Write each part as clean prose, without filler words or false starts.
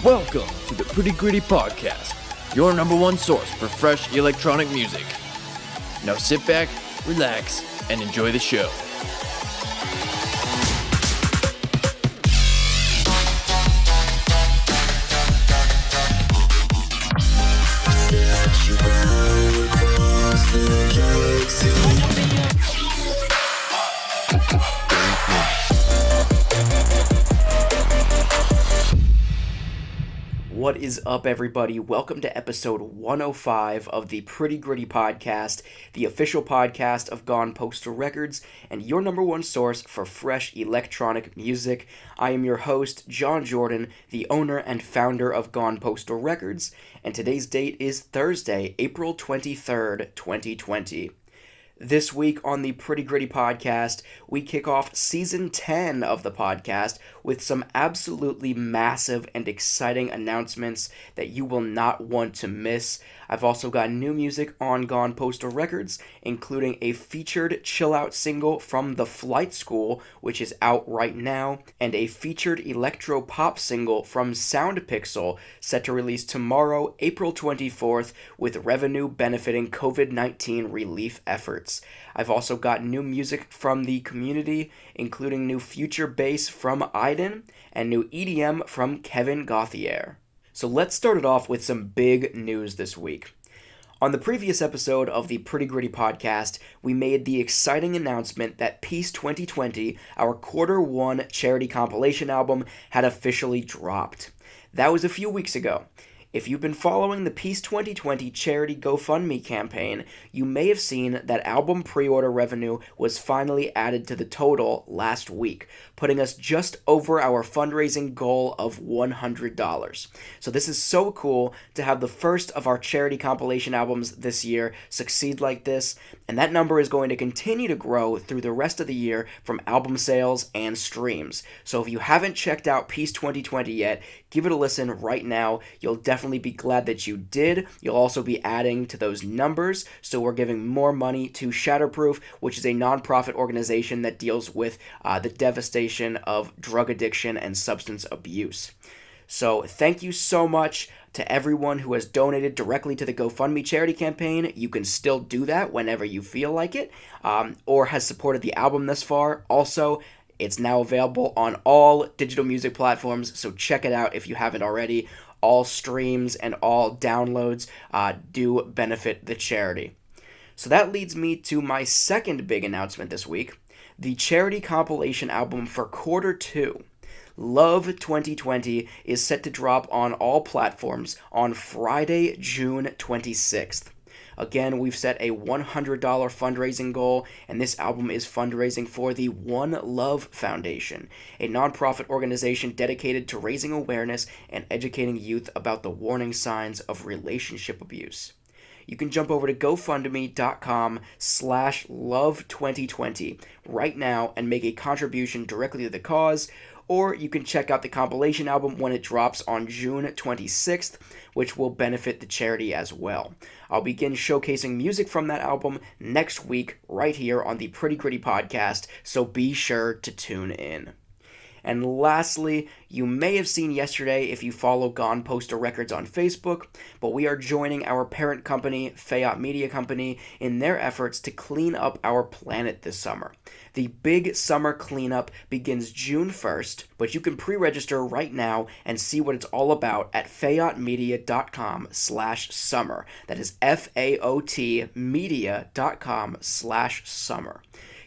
Welcome to the Pretty Gritty Podcast, your number one source for fresh electronic music. Now sit back, relax, and enjoy the show. What is up, everybody? Welcome to episode 105 of the Pretty Gritty Podcast, the official podcast of Postal Records, and your number one source for fresh electronic music. I am your host, John Jordan, the owner and founder of Postal Records, and today's date is Thursday, April 23rd, 2020. This week on the Pretty Gritty Podcast, we kick off Season 10 of the podcast with some absolutely massive and exciting announcements that you will not want to miss. I've also got new music on Postal Records, including a featured chillout single from The Flight School, which is out right now, and a featured electro pop single from Soundpixel, set to release tomorrow, April 24th, with revenue benefiting COVID-19 relief efforts. I've also got new music from the community, including new future bass from IdaN and new EDM from Kevin Gauthier. So let's start it off with some big news this week. On the previous episode of the Pretty Gritty Podcast, we made the exciting announcement that Peace 2020, our Q1 charity compilation album, had officially dropped. That was a few weeks ago. If you've been following the Peace 2020 charity GoFundMe campaign, you may have seen that album pre-order revenue was finally added to the total last week, putting us just over our fundraising goal of $100. So this is so cool to have the first of our charity compilation albums this year succeed like this, and that number is going to continue to grow through the rest of the year from album sales and streams. So if you haven't checked out Peace 2020 yet, give it a listen right now. You'll definitely be glad that you did. You'll also be adding to those numbers, so we're giving more money to Shatterproof, which is a nonprofit organization that deals with the devastation of drug addiction and substance abuse. So thank you so much to everyone who has donated directly to the GoFundMe charity campaign. You can still do that whenever you feel like it, or has supported the album thus far. Also, it's now available on all digital music platforms, so check it out if you haven't already. All streams and all downloads do benefit the charity. So that leads me to my second big announcement this week, the charity compilation album for Q2. Love 2020 is set to drop on all platforms on Friday, June 26th. Again, we've set a $100 fundraising goal, and this album is fundraising for the One Love Foundation, a nonprofit organization dedicated to raising awareness and educating youth about the warning signs of relationship abuse. You can jump over to GoFundMe.com/love2020 right now and make a contribution directly to the cause, or you can check out the compilation album when it drops on June 26th, which will benefit the charity as well. I'll begin showcasing music from that album next week right here on the Pretty Gritty Podcast, so be sure to tune in. And lastly, you may have seen yesterday if you follow Postal Records on Facebook, but we are joining our parent company, Fayot Media Company, in their efforts to clean up our planet this summer. The big summer cleanup begins June 1st, but you can pre-register right now and see what it's all about at fayotmedia.com/summer. That is FAOT media.com/summer.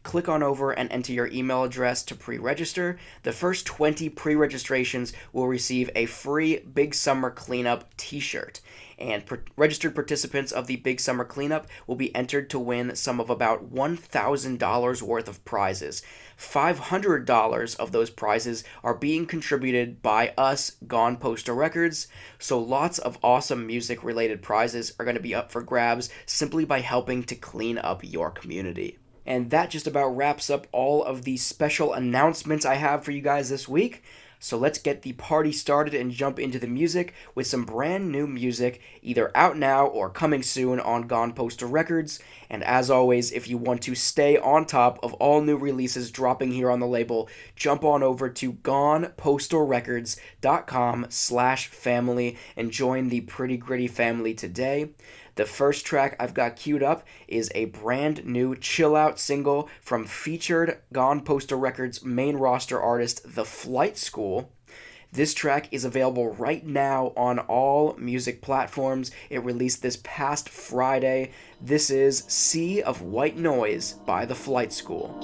Click on over and enter your email address to pre-register. The first 20 pre-registrations will receive a free Big Summer Cleanup t-shirt. And registered participants of the Big Summer Cleanup will be entered to win some of about $1,000 worth of prizes. $500 of those prizes are being contributed by us, Postal Records, so lots of awesome music-related prizes are going to be up for grabs simply by helping to clean up your community. And that just about wraps up all of the special announcements I have for you guys this week. So let's get the party started and jump into the music with some brand new music, either out now or coming soon on Gone Postal Records. And as always, if you want to stay on top of all new releases dropping here on the label, jump on over to gonepostalrecords.com/family and join the Pretty Gritty family today. The first track I've got queued up is a brand new chillout single from featured Gone Postal Records main roster artist The Flight School. This track is available right now on all music platforms. It released this past Friday. This is Sea of White Noise by The Flight School.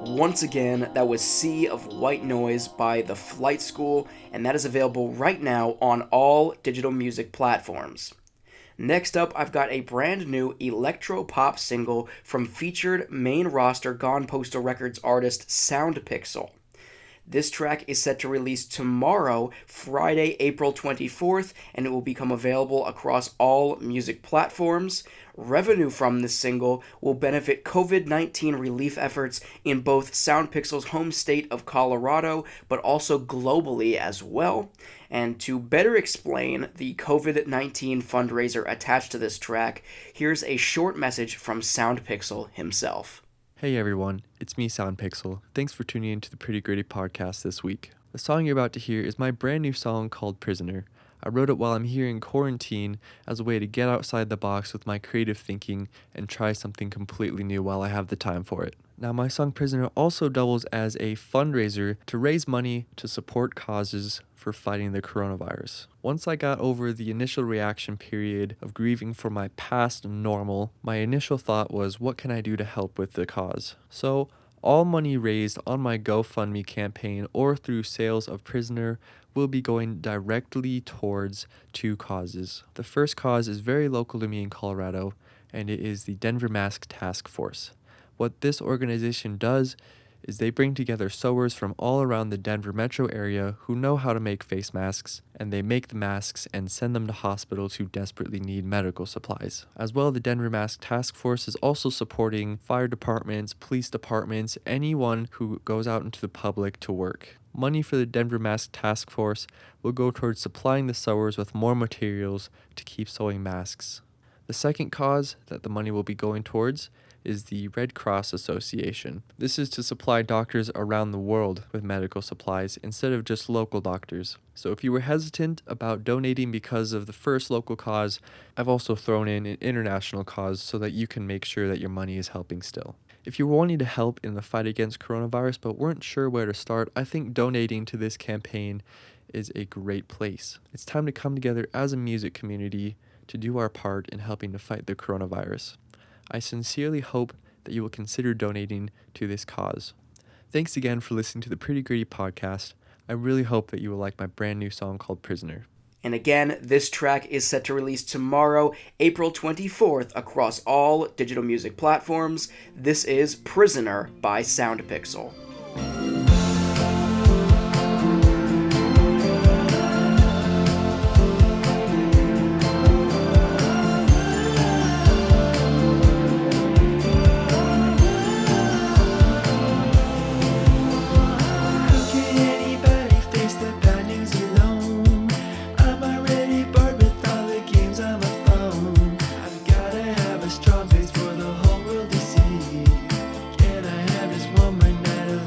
Once again, that was Sea of White Noise by The Flight School, and that is available right now on all digital music platforms. Next up, I've got a brand new electro-pop single from featured main roster Gone Postal Records artist SoundPixel. This track is set to release tomorrow, Friday, April 24th, and it will become available across all music platforms. Revenue from this single will benefit COVID-19 relief efforts in both SoundPixel's home state of Colorado, but also globally as well. And to better explain the COVID-19 fundraiser attached to this track, here's a short message from SoundPixel himself. Hey everyone, it's me, SoundPixel. Thanks for tuning in to the Pretty Gritty podcast this week. The song you're about to hear is my brand new song called Prisoner. I wrote it while I'm here in quarantine as a way to get outside the box with my creative thinking and try something completely new while I have the time for it. Now, my song Prisoner also doubles as a fundraiser to raise money to support causes for fighting the coronavirus. Once I got over the initial reaction period of grieving for my past normal, my initial thought was, what can I do to help with the cause? So, all money raised on my GoFundMe campaign or through sales of Prisoner will be going directly towards two causes. The first cause is very local to me in Colorado, and it is the Denver Mask Task Force. What this organization does is they bring together sewers from all around the Denver metro area who know how to make face masks, and they make the masks and send them to hospitals who desperately need medical supplies. As well, the Denver Mask Task Force is also supporting fire departments, police departments, anyone who goes out into the public to work. Money for the Denver Mask Task Force will go towards supplying the sewers with more materials to keep sewing masks. The second cause that the money will be going towards is the Red Cross Association. This is to supply doctors around the world with medical supplies instead of just local doctors. So if you were hesitant about donating because of the first local cause, I've also thrown in an international cause so that you can make sure that your money is helping still. If you were wanting to help in the fight against coronavirus but weren't sure where to start, I think donating to this campaign is a great place. It's time to come together as a music community to do our part in helping to fight the coronavirus. I sincerely hope that you will consider donating to this cause. Thanks again for listening to the Pretty Gritty podcast. I really hope that you will like my brand new song called Prisoner. And again, this track is set to release tomorrow, April 24th, across all digital music platforms. This is Prisoner by SoundPixel. Strong face for the whole world to see. Can I have just one more night of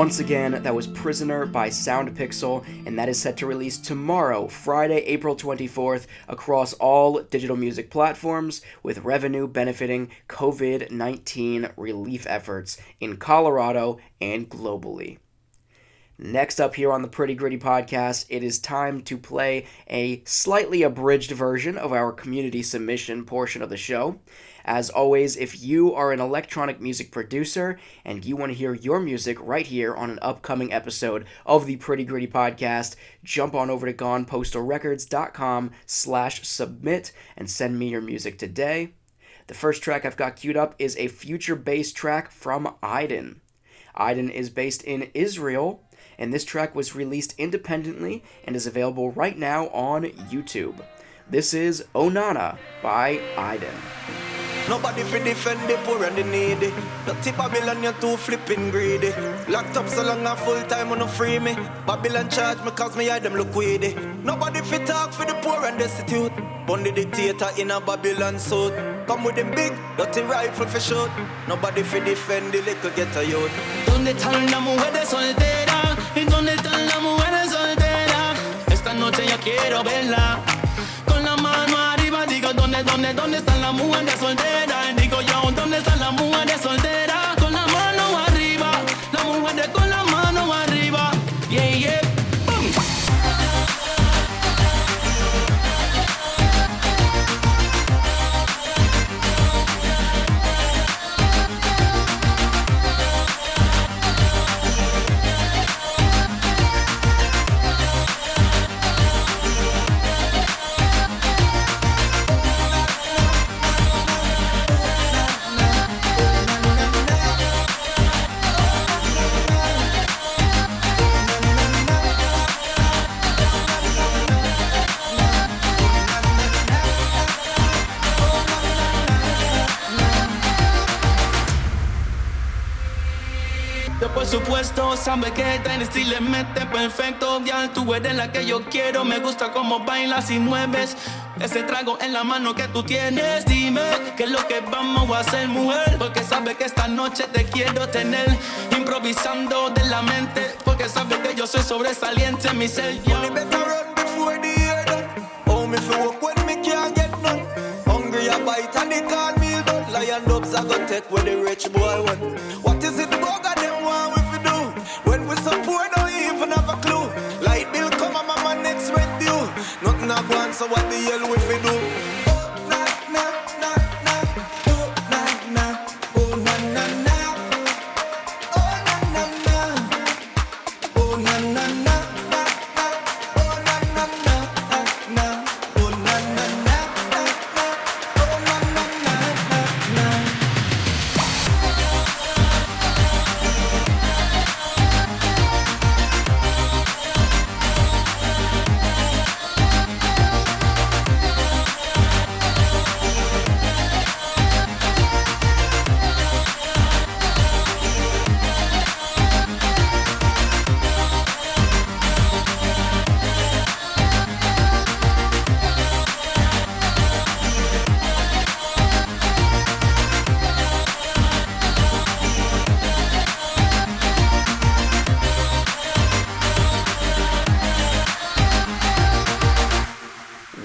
Once again, that was Prisoner by SoundPixel, and that is set to release tomorrow, Friday, April 24th, across all digital music platforms, with revenue benefiting COVID-19 relief efforts in Colorado and globally. Next up here on the Pretty Gritty Podcast, it is time to play a slightly abridged version of our community submission portion of the show. As always, if you are an electronic music producer and you want to hear your music right here on an upcoming episode of the Pretty Gritty Podcast, jump on over to gonepostalrecords.com/submit and send me your music today. The first track I've got queued up is a future bass track from IdaN. IdaN is based in Israel, and this track was released independently and is available right now on YouTube. This is Onana by IdaN. Nobody fi defend the poor and the needy. Dirty Babylon, you're too flipping greedy. Locked up so long and full time, no free me. Babylon charge me cause me hide them look weedy. Nobody fi talk for the poor and destitute. Bun the dictator in a Babylon suit. Come with them big, dirty rifle for shoot. Nobody fi defend the little ghetto youth. ¿Dónde están las mujeres solteras? ¿Y dónde están las mujeres solteras? Esta noche yo quiero verla. Con la mano arriba digo, ¿dónde están las mujeres solteras? Digo yo, ¿dónde están las mujeres solteras? Con la mano arriba, las mujeres con la mano arriba. Yeah, yeah. Boom. Por supuesto, sabe que Tennessee le mete perfecto. Ya tú eres la que yo quiero. Me gusta cómo bailas y mueves ese trago en la mano que tú tienes. Dime qué es lo que vamos a hacer, mujer. Porque sabe que esta noche te quiero tener improvisando de la mente. Porque sabe que yo soy sobresaliente en mi ser. Money better run before the year done. Oh, me fi work when me can't get none. Hungry a bite and they call me done. Lion dubs I go take where the rich boy want. What is it bugger them want we fi do? When we so poor don't even have a clue. Light bill come and mama next rent due. Nothing a go on, so what the hell we fi do? Oh na na na na, oh na na, oh na na na, oh na na na, oh na na na.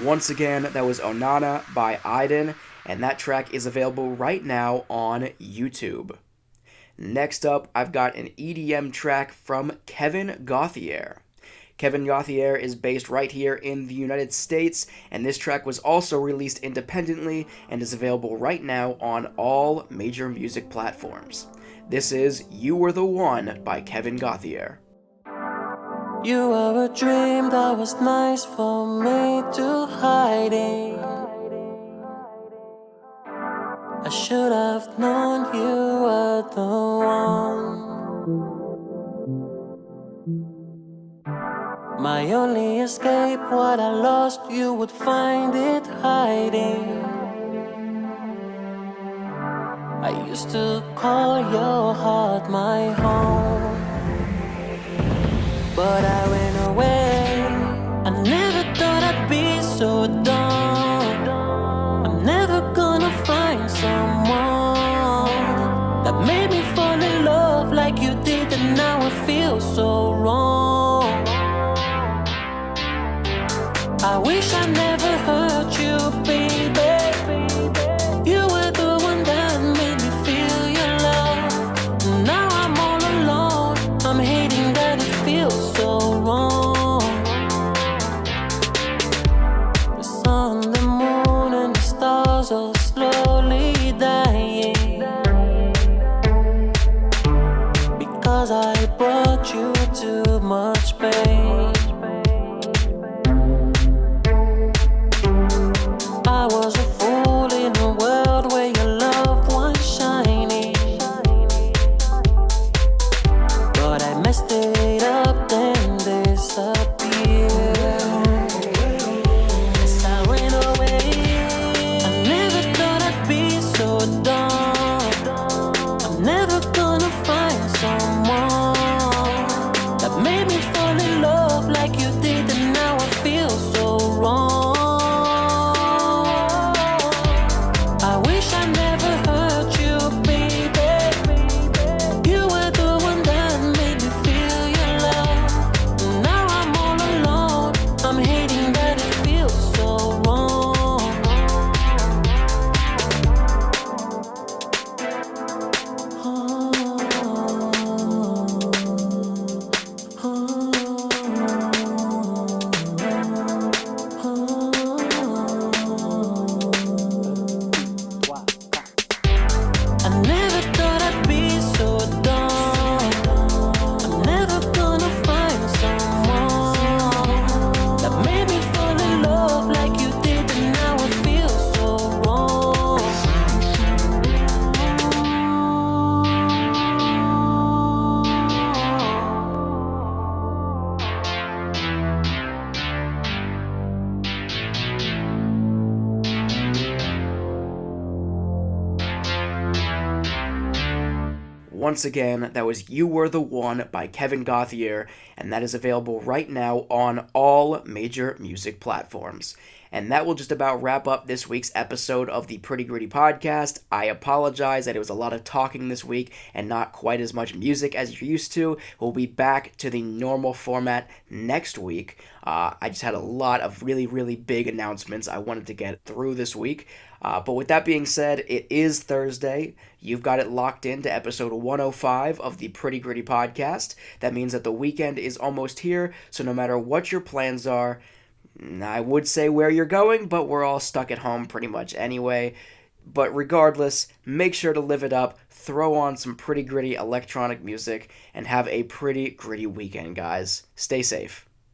Once again, that was Onana by IdaN, and that track is available right now on YouTube. Next up, I've got an EDM track from Kevin Gauthier. Kevin Gauthier is based right here in the United States, and this track was also released independently and is available right now on all major music platforms. This is You Were the One by Kevin Gauthier. You were a dream that was nice for me to hide in. I should have known you were the one. My only escape, what I lost, you would find it hiding. I used to call your heart my home, but I went away. I never thought I'd be so dumb. I'm never gonna find someone that made me fall in love like you did, and now I feel I wish I never hurt you, baby. You were the one that made me feel your love. Now I'm all alone. I'm hating that it feels so wrong. The sun, the moon, and the stars are slowly dying, because I brought you too much pain. I was a fool in a world where your love was shining, but I messed it up, then disappeared. Yes, I ran away. I never thought I'd be so dumb. I'm never gonna find someone that made me fall in love like you did, and now I feel so wrong. I wish I never hurt you, baby. You were the one that made me feel your love. Now I'm all alone. I'm hating that it feels so wrong. I never thought I'd be so dumb. I'm never gonna find someone that made me fall in love like you did, and now I feel so wrong. Once again, that was You Were the One by Kevin Gauthier, and that is available right now on all major music platforms. And that will just about wrap up this week's episode of the Pretty Gritty Podcast. I apologize that it was a lot of talking this week and not quite as much music as you're used to. We'll be back to the normal format next week. I just had a lot of really, really big announcements I wanted to get through this week. But with that being said, it is Thursday. You've got it locked into episode 105 of the Pretty Gritty Podcast. That means that the weekend is almost here, so no matter what your plans are, I would say where you're going, but we're all stuck at home pretty much anyway. But regardless, make sure to live it up, throw on some pretty gritty electronic music, and have a pretty gritty weekend, guys. Stay safe.